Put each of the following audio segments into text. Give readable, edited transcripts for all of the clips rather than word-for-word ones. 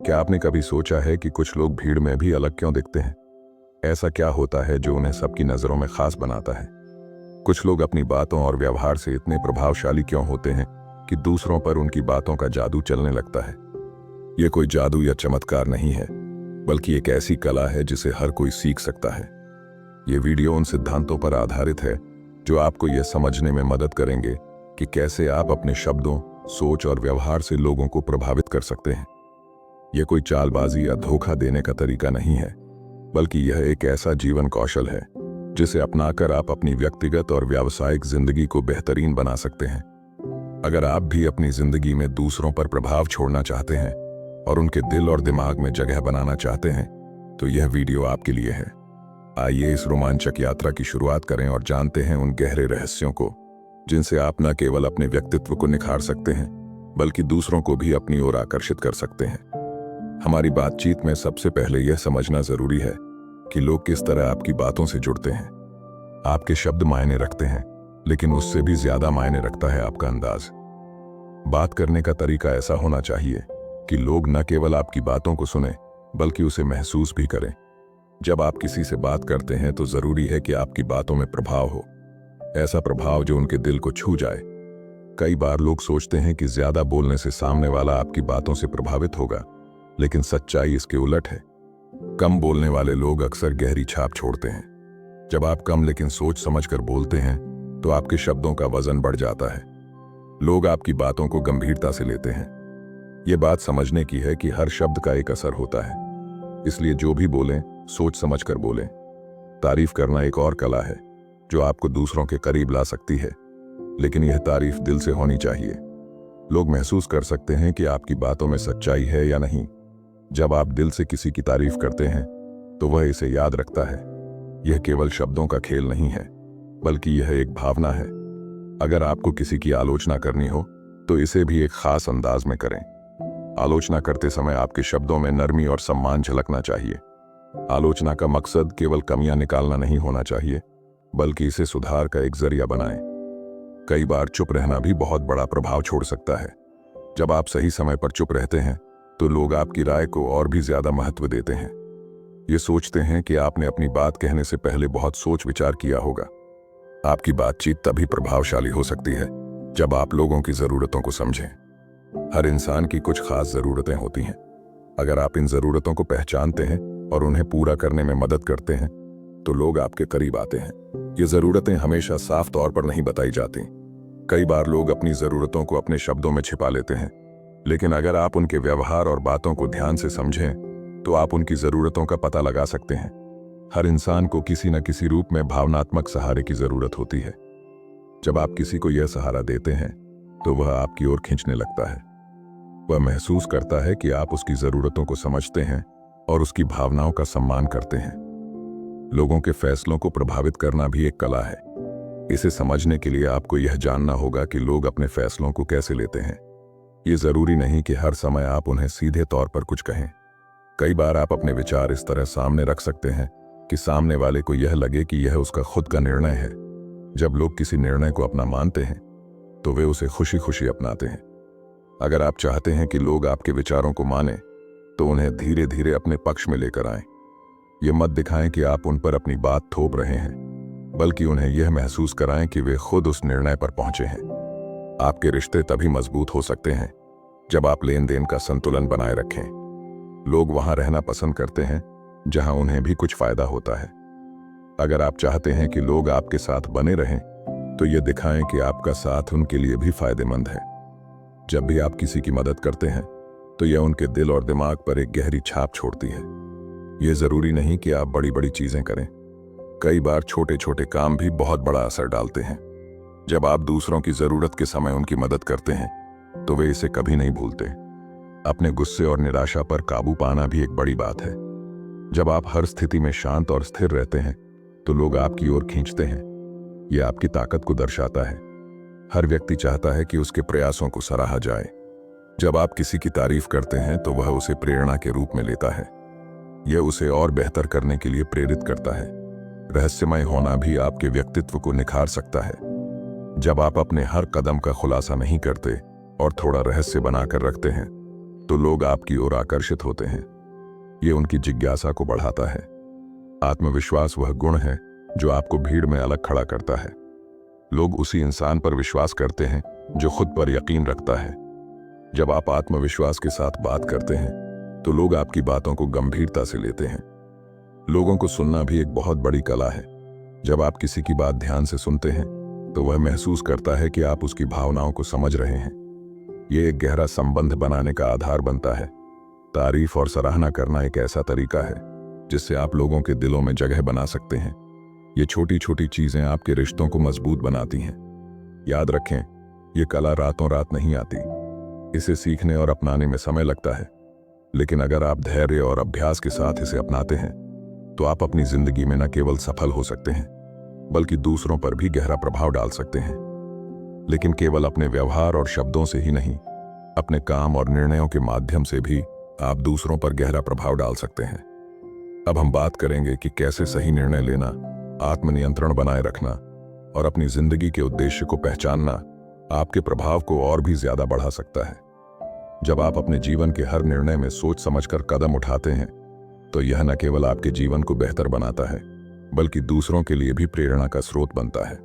क्या आपने कभी सोचा है कि कुछ लोग भीड़ में भी अलग क्यों दिखते हैं? ऐसा क्या होता है जो उन्हें सबकी नज़रों में खास बनाता है? कुछ लोग अपनी बातों और व्यवहार से इतने प्रभावशाली क्यों होते हैं कि दूसरों पर उनकी बातों का जादू चलने लगता है? ये कोई जादू या चमत्कार नहीं है, बल्कि एक ऐसी कला है जिसे हर कोई सीख सकता है। ये वीडियो उन सिद्धांतों पर आधारित है जो आपको यह समझने में मदद करेंगे कि कैसे आप अपने शब्दों, सोच और व्यवहार से लोगों को प्रभावित कर सकते हैं। यह कोई चालबाजी या धोखा देने का तरीका नहीं है, बल्कि यह एक ऐसा जीवन कौशल है जिसे अपनाकर आप अपनी व्यक्तिगत और व्यावसायिक जिंदगी को बेहतरीन बना सकते हैं। अगर आप भी अपनी जिंदगी में दूसरों पर प्रभाव छोड़ना चाहते हैं और उनके दिल और दिमाग में जगह बनाना चाहते हैं, तो यह वीडियो आपके लिए है। आइए इस रोमांचक यात्रा की शुरुआत करें और जानते हैं उन गहरे रहस्यों को जिनसे आप न केवल अपने व्यक्तित्व को निखार सकते हैं, बल्कि दूसरों को भी अपनी ओर आकर्षित कर सकते हैं। हमारी बातचीत में सबसे पहले यह समझना जरूरी है कि लोग किस तरह आपकी बातों से जुड़ते हैं। आपके शब्द मायने रखते हैं, लेकिन उससे भी ज्यादा मायने रखता है आपका अंदाज। बात करने का तरीका ऐसा होना चाहिए कि लोग न केवल आपकी बातों को सुने, बल्कि उसे महसूस भी करें। जब आप किसी से बात करते हैं तो जरूरी है कि आपकी बातों में प्रभाव हो, ऐसा प्रभाव जो उनके दिल को छू जाए। कई बार लोग सोचते हैं कि ज्यादा बोलने से सामने वाला आपकी बातों से प्रभावित होगा, लेकिन सच्चाई इसके उलट है। कम बोलने वाले लोग अक्सर गहरी छाप छोड़ते हैं। जब आप कम लेकिन सोच समझकर बोलते हैं तो आपके शब्दों का वजन बढ़ जाता है। लोग आपकी बातों को गंभीरता से लेते हैं। ये बात समझने की है कि हर शब्द का एक असर होता है, इसलिए जो भी बोलें सोच समझकर बोलें। तारीफ करना एक और कला है जो आपको दूसरों के करीब ला सकती है, लेकिन यह तारीफ दिल से होनी चाहिए। लोग महसूस कर सकते हैं कि आपकी बातों में सच्चाई है या नहीं। जब आप दिल से किसी की तारीफ करते हैं तो वह इसे याद रखता है। यह केवल शब्दों का खेल नहीं है, बल्कि यह एक भावना है। अगर आपको किसी की आलोचना करनी हो तो इसे भी एक खास अंदाज में करें। आलोचना करते समय आपके शब्दों में नरमी और सम्मान झलकना चाहिए। आलोचना का मकसद केवल कमियां निकालना नहीं होना चाहिए, बल्कि इसे सुधार का एक जरिया बनाएं। कई बार चुप रहना भी बहुत बड़ा प्रभाव छोड़ सकता है। जब आप सही समय पर चुप रहते हैं तो लोग आपकी राय को और भी ज्यादा महत्व देते हैं। ये सोचते हैं कि आपने अपनी बात कहने से पहले बहुत सोच विचार किया होगा। आपकी बातचीत तभी प्रभावशाली हो सकती है जब आप लोगों की जरूरतों को समझें। हर इंसान की कुछ खास जरूरतें होती हैं। अगर आप इन जरूरतों को पहचानते हैं और उन्हें पूरा करने में मदद करते हैं तो लोग आपके करीब आते हैं। ये जरूरतें हमेशा साफ तौर पर नहीं बताई जाती। कई बार लोग अपनी जरूरतों को अपने शब्दों में छिपा लेते हैं, लेकिन अगर आप उनके व्यवहार और बातों को ध्यान से समझें तो आप उनकी जरूरतों का पता लगा सकते हैं। हर इंसान को किसी न किसी रूप में भावनात्मक सहारे की जरूरत होती है। जब आप किसी को यह सहारा देते हैं तो वह आपकी ओर खींचने लगता है। वह महसूस करता है कि आप उसकी जरूरतों को समझते हैं और उसकी भावनाओं का सम्मान करते हैं। लोगों के फैसलों को प्रभावित करना भी एक कला है। इसे समझने के लिए आपको यह जानना होगा कि लोग अपने फैसलों को कैसे लेते हैं। ये जरूरी नहीं कि हर समय आप उन्हें सीधे तौर पर कुछ कहें। कई बार आप अपने विचार इस तरह सामने रख सकते हैं कि सामने वाले को यह लगे कि यह उसका खुद का निर्णय है। जब लोग किसी निर्णय को अपना मानते हैं तो वे उसे खुशी खुशी अपनाते हैं। अगर आप चाहते हैं कि लोग आपके विचारों को मानें तो उन्हें धीरे धीरे अपने पक्ष में लेकर आएं। ये मत दिखाएं कि आप उन पर अपनी बात थोप रहे हैं, बल्कि उन्हें यह महसूस कराएं कि वे खुद उस निर्णय पर पहुंचे हैं। आपके रिश्ते तभी मजबूत हो सकते हैं जब आप लेन देन का संतुलन बनाए रखें। लोग वहां रहना पसंद करते हैं जहां उन्हें भी कुछ फायदा होता है। अगर आप चाहते हैं कि लोग आपके साथ बने रहें तो यह दिखाएं कि आपका साथ उनके लिए भी फायदेमंद है। जब भी आप किसी की मदद करते हैं तो यह उनके दिल और दिमाग पर एक गहरी छाप छोड़ती है। यह जरूरी नहीं कि आप बड़ी बड़ी चीजें करें। कई बार छोटे छोटे काम भी बहुत बड़ा असर डालते हैं। जब आप दूसरों की जरूरत के समय उनकी मदद करते हैं तो वे इसे कभी नहीं भूलते। अपने गुस्से और निराशा पर काबू पाना भी एक बड़ी बात है। जब आप हर स्थिति में शांत और स्थिर रहते हैं तो लोग आपकी ओर खींचते हैं। यह आपकी ताकत को दर्शाता है। हर व्यक्ति चाहता है कि उसके प्रयासों को सराहा जाए। जब आप किसी की तारीफ करते हैं तो वह उसे प्रेरणा के रूप में लेता है। यह उसे और बेहतर करने के लिए प्रेरित करता है। रहस्यमय होना भी आपके व्यक्तित्व को निखार सकता है। जब आप अपने हर कदम का खुलासा नहीं करते और थोड़ा रहस्य बनाकर रखते हैं तो लोग आपकी ओर आकर्षित होते हैं। ये उनकी जिज्ञासा को बढ़ाता है। आत्मविश्वास वह गुण है जो आपको भीड़ में अलग खड़ा करता है। लोग उसी इंसान पर विश्वास करते हैं जो खुद पर यकीन रखता है। जब आप आत्मविश्वास के साथ बात करते हैं तो लोग आपकी बातों को गंभीरता से लेते हैं। लोगों को सुनना भी एक बहुत बड़ी कला है। जब आप किसी की बात ध्यान से सुनते हैं तो वह महसूस करता है कि आप उसकी भावनाओं को समझ रहे हैं। ये एक गहरा संबंध बनाने का आधार बनता है। तारीफ और सराहना करना एक ऐसा तरीका है जिससे आप लोगों के दिलों में जगह बना सकते हैं। ये छोटी छोटी चीजें आपके रिश्तों को मजबूत बनाती हैं। याद रखें, ये कला रातों रात नहीं आती। इसे सीखने और अपनाने में समय लगता है, लेकिन अगर आप धैर्य और अभ्यास के साथ इसे अपनाते हैं तो आप अपनी जिंदगी में न केवल सफल हो सकते हैं बल्कि दूसरों पर भी गहरा प्रभाव डाल सकते हैं। लेकिन केवल अपने व्यवहार और शब्दों से ही नहीं, अपने काम और निर्णयों के माध्यम से भी आप दूसरों पर गहरा प्रभाव डाल सकते हैं। अब हम बात करेंगे कि कैसे सही निर्णय लेना, आत्मनियंत्रण बनाए रखना और अपनी जिंदगी के उद्देश्य को पहचानना आपके प्रभाव को और भी ज्यादा बढ़ा सकता है। जब आप अपने जीवन के हर निर्णय में सोच समझकर कदम उठाते हैं तो यह न केवल आपके जीवन को बेहतर बनाता है बल्कि दूसरों के लिए भी प्रेरणा का स्रोत बनता है।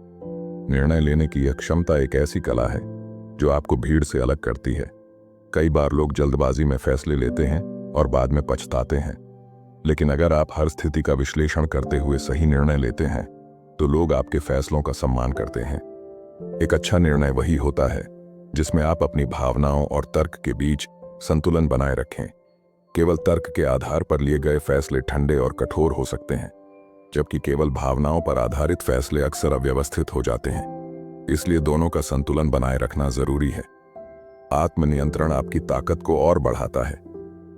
निर्णय लेने की यह क्षमता एक ऐसी कला है जो आपको भीड़ से अलग करती है। कई बार लोग जल्दबाजी में फैसले लेते हैं और बाद में पछताते हैं, लेकिन अगर आप हर स्थिति का विश्लेषण करते हुए सही निर्णय लेते हैं तो लोग आपके फैसलों का सम्मान करते हैं। एक अच्छा निर्णय वही होता है जिसमें आप अपनी भावनाओं और तर्क के बीच संतुलन बनाए रखें। केवल तर्क के आधार पर लिए गए फैसले ठंडे और कठोर हो सकते हैं, जबकि केवल भावनाओं पर आधारित फैसले अक्सर अव्यवस्थित हो जाते हैं। इसलिए दोनों का संतुलन बनाए रखना जरूरी है। आत्मनियंत्रण आपकी ताकत को और बढ़ाता है।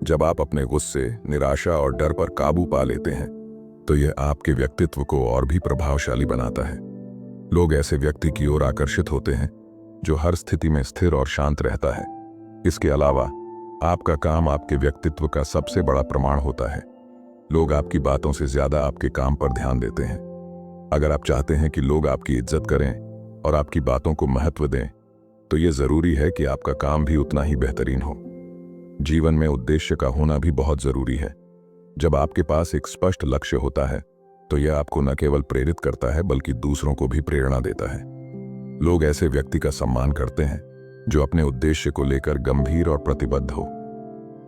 जब आप अपने गुस्से, निराशा और डर पर काबू पा लेते हैं तो यह आपके व्यक्तित्व को और भी प्रभावशाली बनाता है। लोग ऐसे व्यक्ति की ओर आकर्षित होते हैं जो हर स्थिति में स्थिर और शांत रहता है। इसके अलावा आपका काम आपके व्यक्तित्व का सबसे बड़ा प्रमाण होता है। लोग आपकी बातों से ज्यादा आपके काम पर ध्यान देते हैं। अगर आप चाहते हैं कि लोग आपकी इज्जत करें और आपकी बातों को महत्व दें तो यह जरूरी है कि आपका काम भी उतना ही बेहतरीन हो। जीवन में उद्देश्य का होना भी बहुत जरूरी है। जब आपके पास एक स्पष्ट लक्ष्य होता है तो यह आपको न केवल प्रेरित करता है बल्कि दूसरों को भी प्रेरणा देता है। लोग ऐसे व्यक्ति का सम्मान करते हैं जो अपने उद्देश्य को लेकर गंभीर और प्रतिबद्ध हो।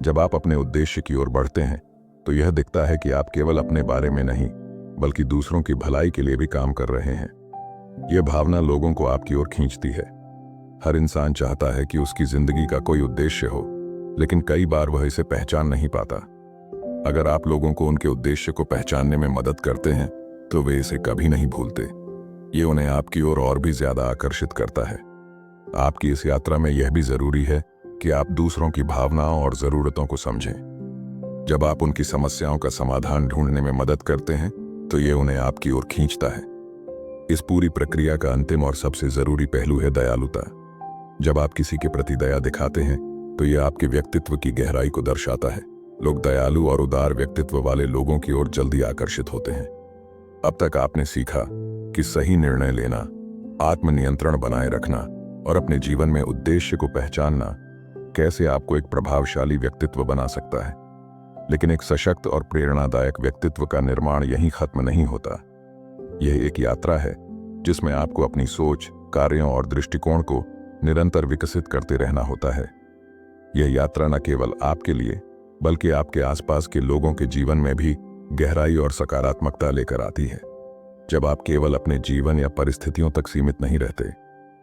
जब आप अपने उद्देश्य की ओर बढ़ते हैं तो यह दिखता है कि आप केवल अपने बारे में नहीं बल्कि दूसरों की भलाई के लिए भी काम कर रहे हैं। यह भावना लोगों को आपकी ओर खींचती है। हर इंसान चाहता है कि उसकी जिंदगी का कोई उद्देश्य हो, लेकिन कई बार वह इसे पहचान नहीं पाता। अगर आप लोगों को उनके उद्देश्य को पहचानने में मदद करते हैं तो वे इसे कभी नहीं भूलते। ये उन्हें आपकी ओर और भी ज्यादा आकर्षित करता है। आपकी इस यात्रा में यह भी जरूरी है कि आप दूसरों की भावनाओं और जरूरतों को समझें। जब आप उनकी समस्याओं का समाधान ढूंढने में मदद करते हैं तो ये उन्हें आपकी ओर खींचता है। इस पूरी प्रक्रिया का अंतिम और सबसे जरूरी पहलू है दयालुता। जब आप किसी के प्रति दया दिखाते हैं तो यह आपके व्यक्तित्व की गहराई को दर्शाता है। लोग दयालु और उदार व्यक्तित्व वाले लोगों की ओर जल्दी आकर्षित होते हैं। अब तक आपने सीखा कि सही निर्णय लेना, आत्मनियंत्रण बनाए रखना और अपने जीवन में उद्देश्य को पहचानना कैसे आपको एक प्रभावशाली व्यक्तित्व बना सकता है। लेकिन एक सशक्त और प्रेरणादायक व्यक्तित्व का निर्माण यहीं खत्म नहीं होता। यह एक यात्रा है जिसमें आपको अपनी सोच, कार्यों और दृष्टिकोण को निरंतर विकसित करते रहना होता है। यह यात्रा न केवल आपके लिए बल्कि आपके आसपास के लोगों के जीवन में भी गहराई और सकारात्मकता लेकर आती है। जब आप केवल अपने जीवन या परिस्थितियों तक सीमित नहीं रहते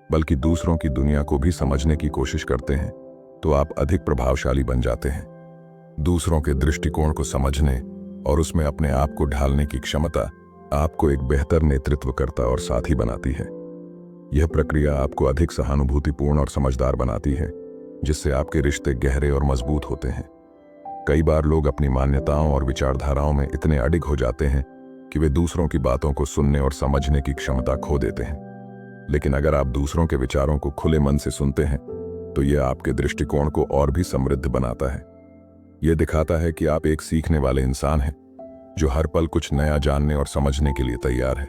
बल्कि दूसरों की दुनिया को भी समझने की कोशिश करते हैं तो आप अधिक प्रभावशाली बन जाते हैं। दूसरों के दृष्टिकोण को समझने और उसमें अपने आप को ढालने की क्षमता आपको एक बेहतर नेतृत्वकर्ता और साथी बनाती है। यह प्रक्रिया आपको अधिक सहानुभूतिपूर्ण और समझदार बनाती है, जिससे आपके रिश्ते गहरे और मजबूत होते हैं। कई बार लोग अपनी मान्यताओं और विचारधाराओं में इतने अडिग हो जाते हैं कि वे दूसरों की बातों को सुनने और समझने की क्षमता खो देते हैं। लेकिन अगर आप दूसरों के विचारों को खुले मन से सुनते हैं तो यह आपके दृष्टिकोण को और भी समृद्ध बनाता है। यह दिखाता है कि आप एक सीखने वाले इंसान हैं जो हर पल कुछ नया जानने और समझने के लिए तैयार है।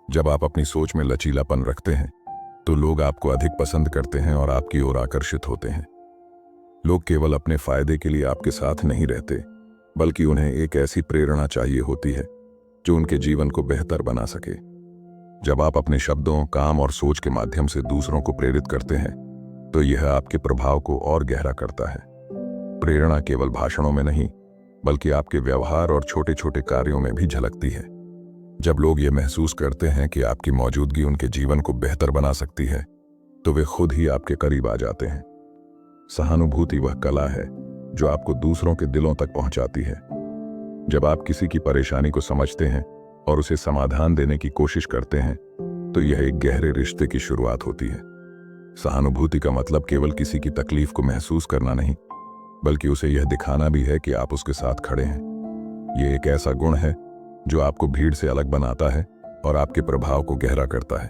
जब आप अपनी सोच में लचीलापन रखते हैं तो लोग आपको अधिक पसंद करते हैं और आपकी ओर आकर्षित होते हैं। लोग केवल अपने फायदे के लिए आपके साथ नहीं रहते, बल्कि उन्हें एक ऐसी प्रेरणा चाहिए होती है जो उनके जीवन को बेहतर बना सके। जब आप अपने शब्दों, काम और सोच के माध्यम से दूसरों को प्रेरित करते हैं, तो यह आपके प्रभाव को और गहरा करता है। प्रेरणा केवल भाषणों में नहीं, बल्कि आपके व्यवहार और छोटे छोटे कार्यों में भी झलकती है। जब लोग ये महसूस करते हैं कि आपकी मौजूदगी उनके जीवन को बेहतर बना सकती है, तो वे खुद ही आपके करीब आ जाते हैं। सहानुभूति वह कला है जो आपको दूसरों के दिलों तक पहुंचाती है। जब आप किसी की परेशानी को समझते हैं और उसे समाधान देने की कोशिश करते हैं, तो यह एक गहरे रिश्ते की शुरुआत होती है। सहानुभूति का मतलब केवल किसी की तकलीफ को महसूस करना नहीं, बल्कि उसे यह दिखाना भी है कि आप उसके साथ खड़े हैं। यह एक ऐसा गुण है जो आपको भीड़ से अलग बनाता है और आपके प्रभाव को गहरा करता है।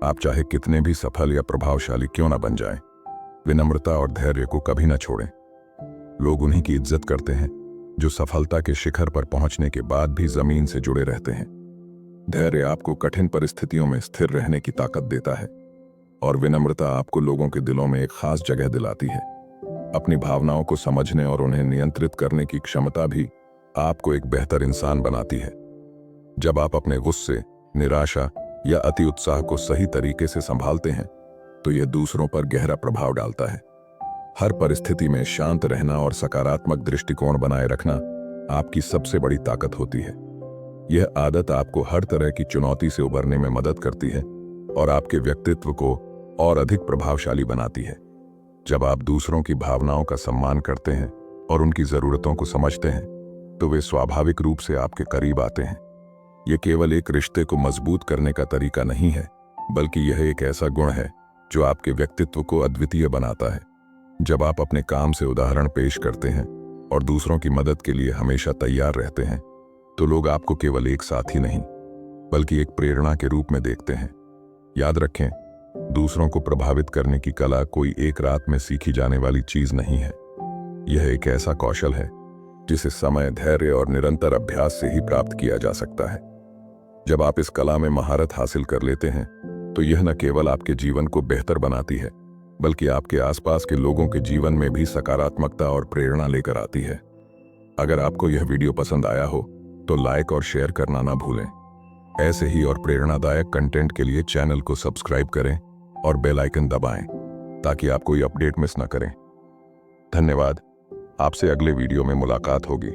आप चाहे कितने भी सफल या प्रभावशाली क्यों ना बन जाएं, विनम्रता और धैर्य को कभी ना छोड़ें। लोग उन्हीं की इज्जत करते हैं जो सफलता के शिखर पर पहुंचने के बाद भी जमीन से जुड़े रहते हैं। धैर्य आपको कठिन परिस्थितियों में स्थिर रहने की ताकत देता है, और विनम्रता आपको लोगों के दिलों में एक खास जगह दिलाती है। अपनी भावनाओं को समझने और उन्हें नियंत्रित करने की क्षमता भी आपको एक बेहतर इंसान बनाती है। जब आप अपने गुस्से, निराशा या अति उत्साह को सही तरीके से संभालते हैं, तो यह दूसरों पर गहरा प्रभाव डालता है। हर परिस्थिति में शांत रहना और सकारात्मक दृष्टिकोण बनाए रखना आपकी सबसे बड़ी ताकत होती है। यह आदत आपको हर तरह की चुनौती से उबरने में मदद करती है और आपके व्यक्तित्व को और अधिक प्रभावशाली बनाती है। जब आप दूसरों की भावनाओं का सम्मान करते हैं और उनकी जरूरतों को समझते हैं, तो वे स्वाभाविक रूप से आपके करीब आते हैं। यह केवल एक रिश्ते को मजबूत करने का तरीका नहीं है, बल्कि यह एक ऐसा गुण है जो आपके व्यक्तित्व को अद्वितीय बनाता है। जब आप अपने काम से उदाहरण पेश करते हैं और दूसरों की मदद के लिए हमेशा तैयार रहते हैं, तो लोग आपको केवल एक साथी नहीं, बल्कि एक प्रेरणा के रूप में देखते हैं। याद रखें, दूसरों को प्रभावित करने की कला कोई एक रात में सीखी जाने वाली चीज नहीं है। यह एक ऐसा कौशल है जिसे समय, धैर्य और निरंतर अभ्यास से ही प्राप्त किया जा सकता है। जब आप इस कला में महारत हासिल कर लेते हैं, तो यह न केवल आपके जीवन को बेहतर बनाती है, बल्कि आपके आसपास के लोगों के जीवन में भी सकारात्मकता और प्रेरणा लेकर आती है। अगर आपको यह वीडियो पसंद आया हो, तो लाइक और शेयर करना ना भूलें। ऐसे ही और प्रेरणादायक कंटेंट के लिए चैनल को सब्सक्राइब करें और बेल आइकन दबाएं, ताकि आप कोई अपडेट मिस ना करें। धन्यवाद। आपसे अगले वीडियो में मुलाकात होगी।